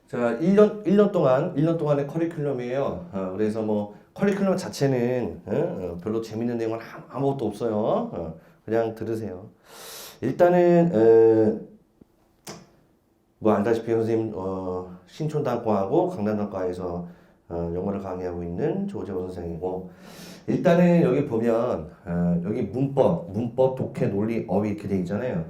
자, 1년 동안, 1년 동안의 커리큘럼이에요. 그래서 뭐, 커리큘럼 자체는, 별로 재밌는 내용은 아무것도 없어요. 그냥 들으세요. 일단은, 뭐, 알다시피 선생님, 신촌단과하고 강남단과에서, 영어를 강의하고 있는 조재호 선생이고, 일단은 여기 보면, 여기 문법, 독해, 논리, 어휘 이렇게 돼 있잖아요.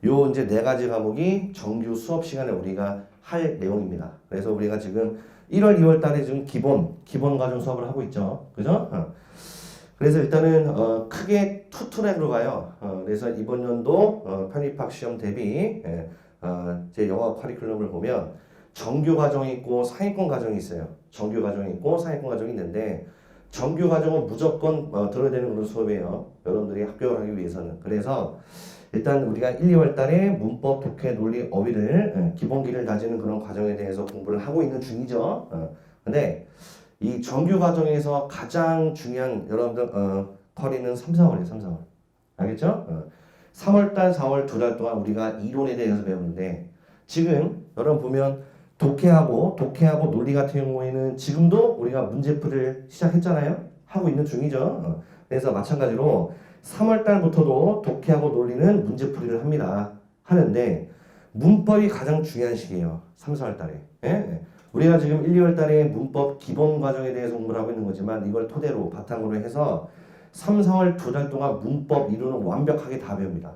요 이제 네 가지 과목이 정규 수업 시간에 우리가 할 내용입니다. 그래서 우리가 지금 1월, 2월 달에 지금 기본 과정 수업을 하고 있죠. 그죠? 그래서 일단은 크게 투 트랙으로 가요. 그래서 이번 연도 편입학 시험 대비 제 영어 커리큘럼을 보면 정규 과정이 있고 상위권 과정이 있어요. 정규 과정이 있고 상위권 과정이 있는데 정규 과정은 무조건 들어야 되는 그런 수업이에요. 여러분들이 합격을 하기 위해서는. 그래서 일단 우리가 1, 2월 달에 문법, 독해, 논리, 어휘를 기본기를 다지는 그런 과정에 대해서 공부를 하고 있는 중이죠. 근데 이 정규 과정에서 가장 중요한 여러분들 커리는 3, 4월이에요. 3, 4월. 알겠죠? 3월 달, 4월 두 달 동안 우리가 이론에 대해서 배우는데 지금 여러분 보면 독해하고 논리 같은 경우에는 지금도 우리가 문제풀이를 시작했잖아요. 하고 있는 중이죠. 그래서 마찬가지로 3월 달부터도 독해하고 논리는 문제풀이를 합니다. 하는데 문법이 가장 중요한 시기예요. 3, 4월 달에. 예? 우리가 지금 1, 2월 달에 문법 기본 과정에 대해서 공부를 하고 있는 거지만 이걸 토대로 바탕으로 해서 3, 4월 두 달 동안 문법 이론을 완벽하게 다 배웁니다.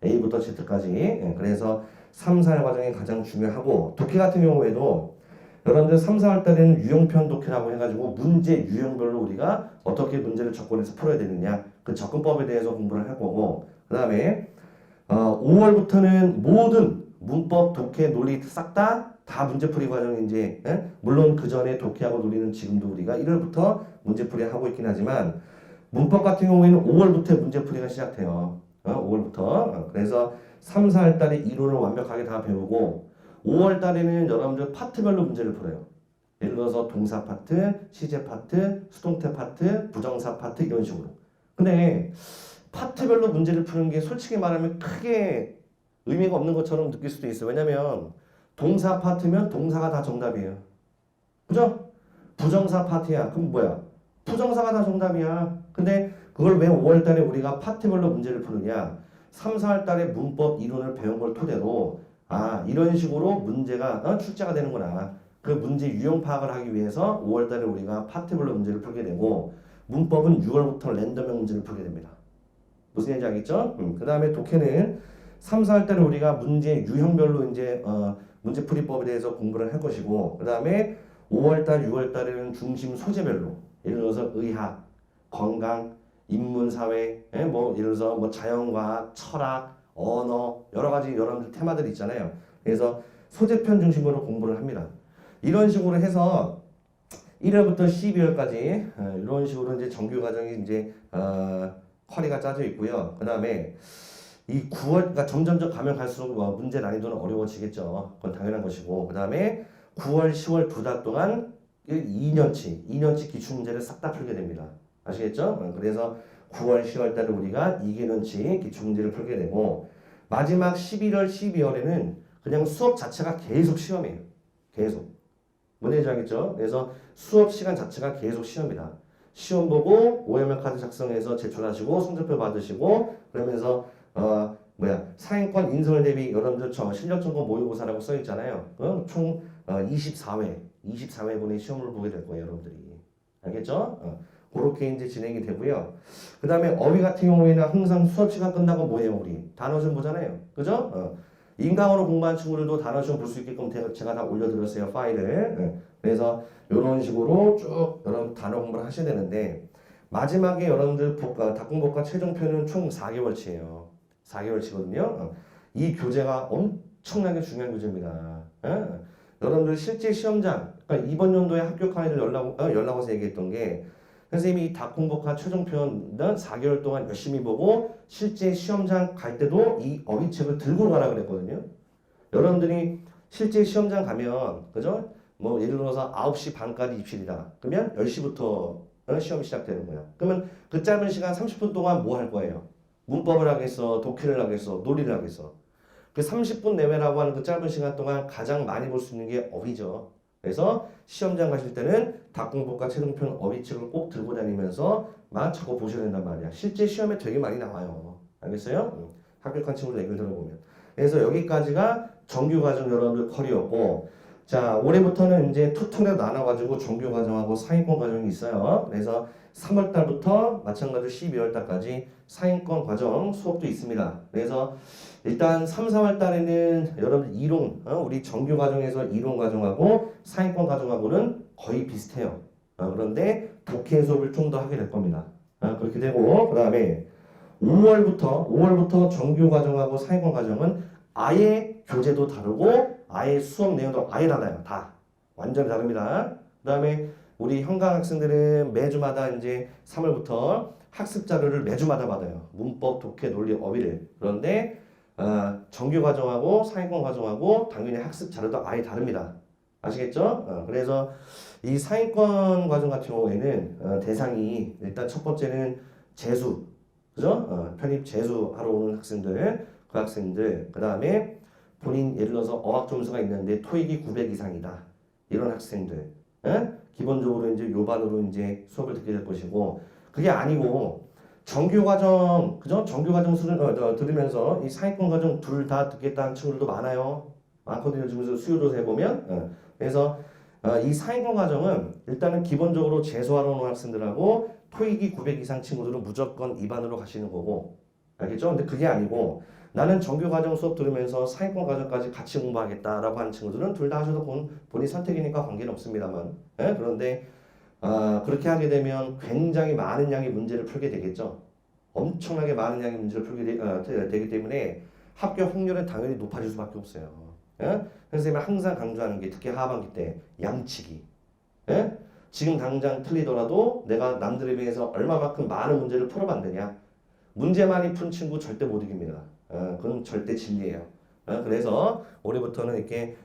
A부터 Z까지. 예, 그래서 3, 4월 과정이 가장 중요하고 독해 같은 경우에도 여러분들 3, 4월 달에는 유형편 독해라고 해가지고 문제 유형별로 우리가 어떻게 문제를 접근해서 풀어야 되느냐 그 접근법에 대해서 공부를 할 거고 그 다음에 5월부터는 모든 문법, 독해, 논리 싹 다 문제풀이 과정이 이제 물론 그 전에 독해하고 논리는 지금도 우리가 1월부터 문제풀이 하고 있긴 하지만 문법 같은 경우에는 5월부터 문제풀이가 시작돼요. 5월부터. 그래서 3, 4월 달에 이론을 완벽하게 다 배우고 5월 달에는 여러분들 파트별로 문제를 풀어요. 예를 들어서 동사 파트, 시제 파트, 수동태 파트, 부정사 파트 이런 식으로. 근데 파트별로 문제를 푸는 게 솔직히 말하면 크게 의미가 없는 것처럼 느낄 수도 있어요. 왜냐면 동사 파트면 동사가 다 정답이에요. 그죠? 부정사 파트야. 그럼 뭐야? 부정사가 다 정답이야. 근데 그걸 왜 5월 달에 우리가 파트별로 문제를 푸느냐? 3, 4월 달에 문법 이론을 배운 걸 토대로 이런 식으로 문제가 출제가 되는구나. 그 문제 유형 파악을 하기 위해서 5월 달에 우리가 파트별로 문제를 풀게 되고 문법은 6월부터 랜덤형 문제를 풀게 됩니다. 무슨 얘기인지 알겠죠? 그 다음에 독해는 3, 4월 달에 우리가 문제 유형별로 이제 문제풀이법에 대해서 공부를 할 것이고 그 다음에 5월 달, 6월 달에는 중심 소재별로 예를 들어서 의학, 건강, 인문, 사회, 뭐 예를 들어서 뭐 자연과학, 철학, 언어 여러 가지 여러분들 테마들이 있잖아요. 그래서 소재편 중심으로 공부를 합니다. 이런 식으로 해서 1월부터 12월까지 이런 식으로 이제 정규 과정이 이제 커리가 짜져 있고요. 그 다음에 이 9월, 그러니까 점점점 가면 갈수록 문제 난이도는 어려워지겠죠. 그건 당연한 것이고. 그 다음에 9월, 10월 두 달 동안 2년치 기출문제를 싹 다 풀게 됩니다. 아시겠죠? 그래서 9월, 10월 달에 우리가 2개년치 기출문제를 풀게 되고, 마지막 11월, 12월에는 그냥 수업 자체가 계속 시험이에요. 계속. 뭔지 알겠죠? 그래서 수업 시간 자체가 계속 시험이다. 시험 보고 오해명 카드 작성해서 제출하시고 성적표 받으시고 그러면서 상위권 인설 대비 여러분들 저 실력 점검 모의고사라고 써 있잖아요. 총 24회분의 시험을 보게 될 거예요, 여러분들이. 알겠죠? 그렇게 이제 진행이 되고요. 그 다음에 어휘 같은 경우에는 항상 수업 시간 끝나고 뭐해요, 우리? 단어 좀 보잖아요. 그죠? 인강으로 공부한 친구들도 단어 좀 볼 수 있게끔 제가 다 올려드렸어요, 파일을. 그래서 이런 식으로 쭉 여러분 단어 공부를 하셔야 되는데 마지막에 여러분들 닭공복과 최종표는 총 4개월치예요. 4개월치거든요. 이 교재가 엄청나게 중요한 교재입니다. 여러분들 실제 시험장, 그러니까 이번 연도에 합격한 애들 연락 와서 얘기했던 게 선생님이 이 닭공복과 최종표는 4개월 동안 열심히 보고 실제 시험장 갈 때도 이 어휘책을 들고 가라 그랬거든요. 여러분들이 실제 시험장 가면 그죠? 뭐 예를 들어서 9시 반까지 입실이다. 그러면 10시부터 시험이 시작되는 거야. 그러면 그 짧은 시간 30분 동안 뭐 할 거예요? 문법을 하겠어? 독해를 하겠어? 논리를 하겠어? 그 30분 내외라고 하는 그 짧은 시간 동안 가장 많이 볼 수 있는 게 어휘죠. 그래서 시험장 가실 때는 답공법과 최종편 어휘책을 꼭 들고 다니면서 막 적어 보셔야 된단 말이야. 실제 시험에 되게 많이 나와요. 알겠어요? 합격한 친구들 얘기를 들어보면. 그래서 여기까지가 정규과정 여러분들 컬이었고, 자, 올해부터는 이제 투톤에 나눠가지고 정규과정하고 상위권 과정이 있어요. 그래서 3월달부터 마찬가지로 12월달까지 상위권 과정 수업도 있습니다. 그래서 일단 3, 4월달에는 여러분 이론, 우리 정규 과정에서 이론 과정하고 상위권 과정하고는 거의 비슷해요. 그런데 독해 수업을 좀 더 하게 될 겁니다. 그렇게 되고, 그 다음에 5월부터 정규 과정하고 상위권 과정은 아예 교재도 다르고 아예 수업 내용도 아예 달라요. 다 완전히 다릅니다. 그 다음에 우리 현강 학생들은 매주마다 이제 3월부터 학습 자료를 매주마다 받아요. 문법, 독해, 논리, 어휘를. 그런데 정규 과정하고 상위권 과정하고 당연히 학습 자료도 아예 다릅니다. 아시겠죠? 그래서 이 상위권 과정 같은 경우에는 대상이 일단 첫 번째는 재수, 그죠? 편입 재수하러 오는 학생들, 그 학생들, 그 다음에 본인 예를 들어서 어학 점수가 있는데 토익이 900 이상이다. 이런 학생들, 기본적으로 이제 요반으로 이제 수업을 듣게 될 것이고, 그게 아니고 정규 과정, 그죠? 정규 과정 수를 들으면서 이 상위권 과정 둘 다 듣겠다는 친구들도 많아요. 많거든요. 지금 수요조사 해보면. 그래서 이 상위권 과정은 일단은 기본적으로 재수하러 오는 학생들하고 토익이 900 이상 친구들은 무조건 2반으로 가시는 거고, 알겠죠? 근데 그게 아니고 나는 정규 과정 수업 들으면서 상위권 과정까지 같이 공부하겠다라고 하는 친구들은 둘 다 하셔도 본인 선택이니까 관계는 없습니다만. 그런데 그렇게 하게 되면 굉장히 많은 양의 문제를 풀게 되겠죠. 엄청나게 많은 양의 문제를 풀게 되기 때문에 합격 확률은 당연히 높아질 수밖에 없어요. 선생님이 항상 강조하는 게 특히 하반기 때 양치기. 지금 당장 틀리더라도 내가 남들에 비해서 얼마만큼 많은 문제를 풀어봤느냐. 문제 많이 푼 친구 절대 못 이깁니다. 그건 절대 진리예요. 그래서 올해부터는 이렇게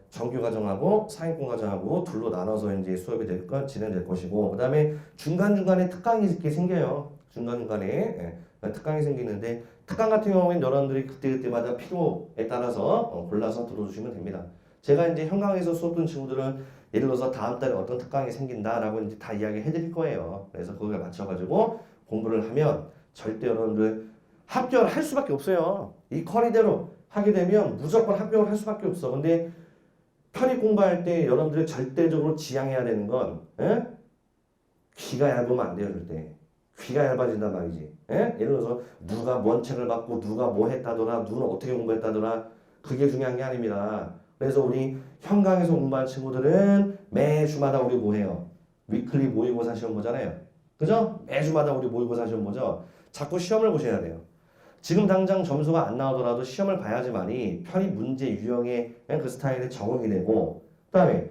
정규 과정하고 상위권 과정하고 둘로 나눠서 이제 수업이 진행될 것이고, 그 다음에 중간중간에 특강이 이렇게 생겨요. 중간중간에 특강이 생기는데, 특강 같은 경우에는 여러분들이 그때그때마다 필요에 따라서 골라서 들어주시면 됩니다. 제가 이제 현강에서 수업 듣는 친구들은 예를 들어서 다음 달에 어떤 특강이 생긴다라고 이제 다 이야기 해드릴 거예요. 그래서 거기에 맞춰가지고 공부를 하면 절대 여러분들 합격을 할 수밖에 없어요. 이 커리대로 하게 되면 무조건 합격을 할 수밖에 없어. 근데 편입 공부할 때 여러분들이 절대적으로 지향해야 되는 건 귀가 얇으면 안 돼요. 절대. 귀가 얇아진단 말이지. 예를 들어서 누가 뭔 책을 받고 누가 뭐 했다더라, 누가 어떻게 공부했다더라, 그게 중요한 게 아닙니다. 그래서 우리 현강에서 공부하는 친구들은 매주마다 우리 뭐 해요? 위클리 모의고사 시험 보잖아요. 그죠? 매주마다 우리 모의고사 시험 보죠. 자꾸 시험을 보셔야 돼요. 지금 당장 점수가 안 나오더라도 시험을 봐야지만이 편입 문제 유형의 그 스타일에 적응이 되고, 그 다음에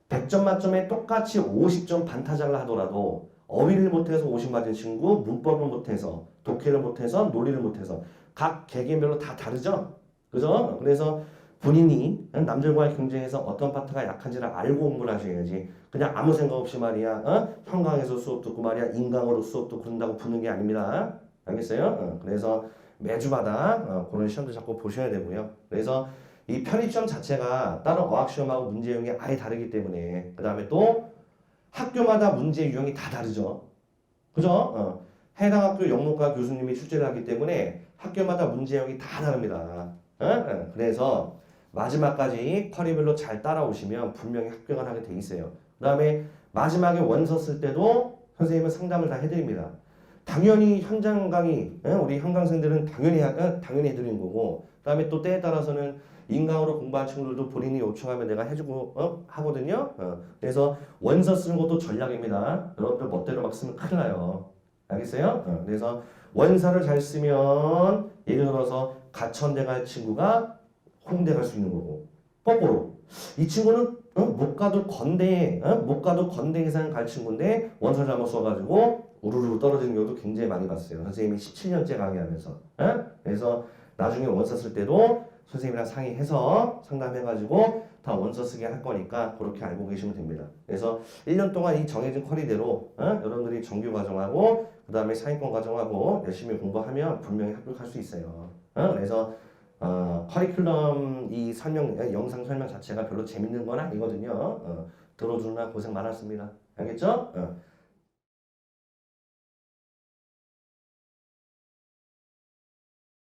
100점 만점에 똑같이 50점 반타작을 하더라도 어휘를 못해서 50 맞은 친구, 문법을 못해서, 독해를 못해서, 논리를 못해서 각 개개인별로 다 다르죠? 그죠? 그래서 본인이 남들과의 경쟁에서 어떤 파트가 약한지를 알고 공부를 하셔야지, 그냥 아무 생각 없이 말이야, 현강에서 수업 듣고 말이야, 인강으로 수업 듣고 그런다고 붙는 게 아닙니다. 알겠어요? 그래서 매주마다 그런 시험도 자꾸 보셔야 되고요. 그래서 이 편입시험 자체가 다른 어학시험하고 문제 유형이 아예 다르기 때문에, 그 다음에 또 학교마다 문제 유형이 다 다르죠. 그죠? 해당 학교 영문과 교수님이 출제를 하기 때문에 학교마다 문제 유형이 다 다릅니다. 그래서 마지막까지 커리별로 잘 따라오시면 분명히 합격을 하게 돼 있어요. 그 다음에 마지막에 원서 쓸 때도 선생님은 상담을 다 해드립니다. 당연히 현장 강의, 우리 현강생들은 당연히 해드리는 거고, 그 다음에 또 때에 따라서는 인강으로 공부한 친구들도 본인이 요청하면 내가 해주고 하거든요. 그래서 원서 쓰는 것도 전략입니다. 여러분들 멋대로 막 쓰면 큰일 나요. 알겠어요? 그래서 원서를 잘 쓰면 예를 들어서 가천대 갈 친구가 홍대 갈 수 있는 거고, 거꾸로 이 친구는 못 가도 건대 이상 갈 친구인데 원서 잘못 써가지고 우르르 떨어지는 경우도 굉장히 많이 봤어요. 선생님이 17년째 강의하면서. 그래서 나중에 원서 쓸 때도 선생님이랑 상의해서 상담해가지고 다 원서 쓰게 할 거니까 그렇게 알고 계시면 됩니다. 그래서 1년 동안 이 정해진 커리대로 여러분들이 정규 과정하고 그 다음에 상위권 과정하고 열심히 공부하면 분명히 합격할 수 있어요. 그래서 커리큘럼 이 영상 설명 자체가 별로 재밌는 건 아니거든요. 들어주느라 고생 많았습니다. 알겠죠?